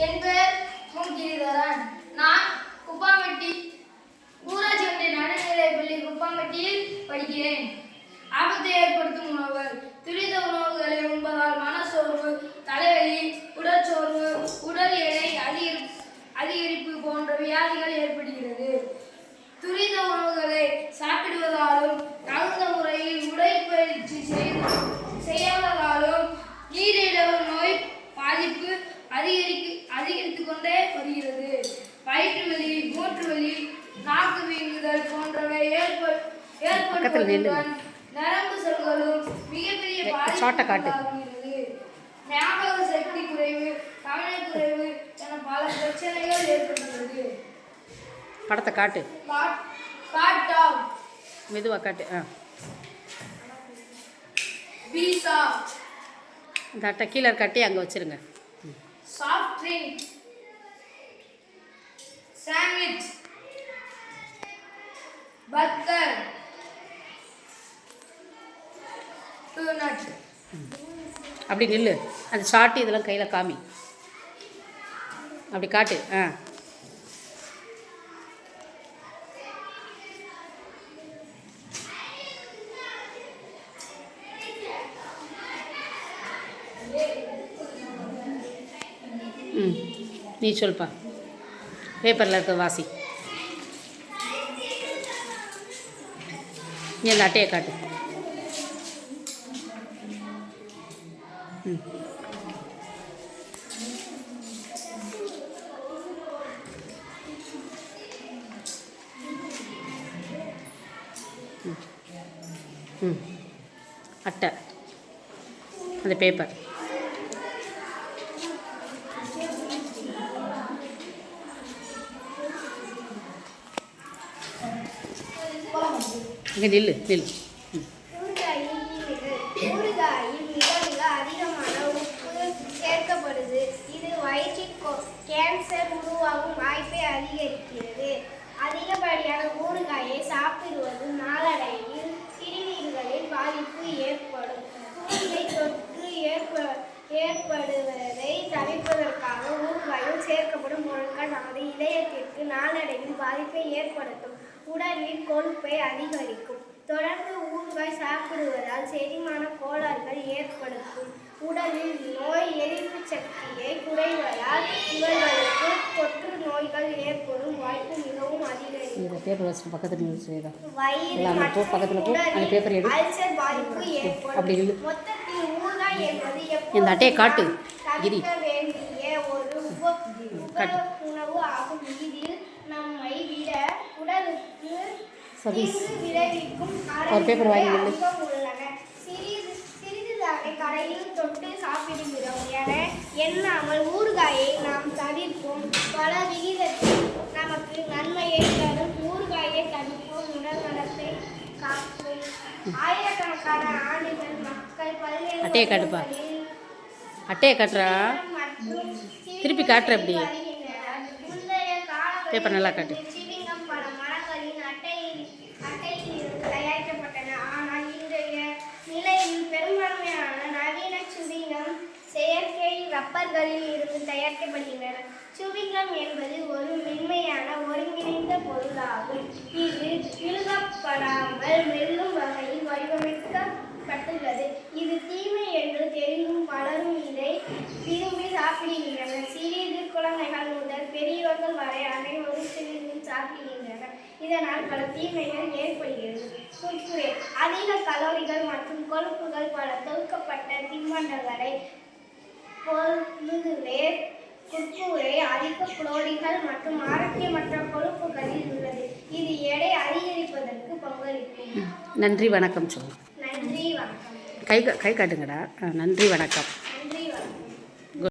என் பெயர் முகிரிதரன். நான் குப்பாம்பட்டி ஊராட்சி ஒன்றிய நடுநிலைப்பள்ளி குப்பாம்பட்டியில் படிக்கிறேன். ஆபத்தை ஏற்படுத்தும் உணவுகள். துரித உணவுகளை உண்பதால் மனச்சோர்வு, தலைவலி, உடற்சோர்வு, உடல் எடை அதிகரிப்பு போன்ற வியாதிகள் ஏற்படுகிறது. துரித உணவுகளை சாப்பிடுவதாலும் தகுந்த முறையில் உடற்பயிற்சி செய்யாததாலும் நீரிழிவு நோய் பாதிப்பு அதிகரித்து கொண்டே வருகிறது. வயிற்று வலி, மூட்டு வலி, நாக்கு வீங்குதல் போன்றவை ஏற்படுவதுடன் நரம்பு செல்களும் மிகப்பெரிய பாதிப்பு. ஞாபக சக்தி குறைவு, கவனக்குறைவு என பல பிரச்சனைகள் ஏற்படுகிறது. படத்தை காட்டு. மெதுவாக காட்டு. பீஸா இந்த அட்டை கீழே கட்டி அங்கே வச்சிருங்க. Soft drink, sandwich, burger, donut. அப்படி நில்லு. அந்த ஷார்ட் இதெல்லாம் கையில் காமி. அப்படி காட்டு. நீ சொல்ப்பா. பேப்பரில் இருக்க வாசி. நீ அந்த அட்டையை காட்டு. அட்டை, அந்த பேப்பர். இங்கே நில்லு. ஊறுகாயில் மிக அதிகமான உப்பு சேர்க்கப்படுது. இது வயிற்றில் கேன்சர் உருவாகும் வாய்ப்பை அதிகரிக்கிறது. அதிகப்படியான ஊறுகாயை சாப்பிடுவது நாளடைவில் சிறுநீர்களில் பாதிப்பு ஏற்படும். ஊறுகை தொற்று ஏற்படுவதை தவிர்ப்பதற்காக ஊறுகாயில் சேர்க்கப்படும் பொருட்கள் நமது இதயத்திற்கு நாளடைவில் பாதிப்பை ஏற்படுத்தும். உடலில் கொழுப்பை அதிகரிக்கும். தொடர்ந்து ஊறுகாய் சாப்பிடுவதால் செரிமான கோளாறுகள் ஏற்படுத்தும். உடலில் நோய் எதிர்ப்பு சக்தியை குறைவதால் இவர்களுக்கு தொற்று நோய்கள் ஏற்படும் வாய்ப்பு மிகவும் அதிகரிக்கும். அல்சர் பாதிப்பு ஏற்படும். மொத்தத்தில் ஊறுகாய் என்பது இந்த அட்டையை காட்டு. தவிர்க்க வேண்டிய ஒரு உணவு ஆகும். இதில் நம்மை விட உடலுக்கு விளைவிக்கும் உள்ளன. சிறிதுதானே கடையில் தொட்டு சாப்பிடுகிறோம் என எண்ணாமல் ஊறுகாயை நாம் தவிர்ப்போம். பல விகிதத்தில் நமக்கு நன்மையை தரும் ஊறுகாயை தவிர்ப்போம். உடல் நலத்தை காக்கும். ஆயிரக்கணக்கான ஆண்டுகள் மக்கள் பல்வேறு அட்டையை காட்டுறா. திருப்பி காட்டுற. அப்படி பேப்பர் நல்லா காட்டு. தயாரிக்கப்பட்டன. ஆனால் இன்றைய நிலையில் பெரும்பான்மையான நவீன சுவிங்கம் செயற்கை ரப்பர்களில் இருந்து தயாரிக்கப்படுகின்றன. சுவிங்கம் என்பது ஒரு மென்மையான ஒருங்கிணைந்த பொருளாகும். இது இழுக்கப்படாமல் மெல்லும் வகையில் வடிவமைக்கப்பட்டுள்ளது. இது தீமை என்று தெரிந்தும் பலரும் இதை விரும்பி சாப்பிடுகின்றனர். சிறிது குழந்தைகள் முதல் பெரியவர்கள் வரை அனைவரும் சிறிது சாப்பிடுகின்றனர். இதனால் பல தீமைகள் ஏற்படுகிறது. குர்குரே அதிக கலோரிகள் மற்றும் கொழுப்புகள் பல தொகுக்கப்பட்ட தின்பண்டங்களை குர்குரே அதிக புரோட்டீன்கள் மற்றும் ஆரோக்கியமற்ற கொழுப்புகளில் உள்ளது. இது எடை அதிகரிப்பதற்கு பங்களிக்கும். நன்றி வணக்கம் சொல்லு. நன்றி வணக்கம். கை காட்டுங்கடா. நன்றி வணக்கம்.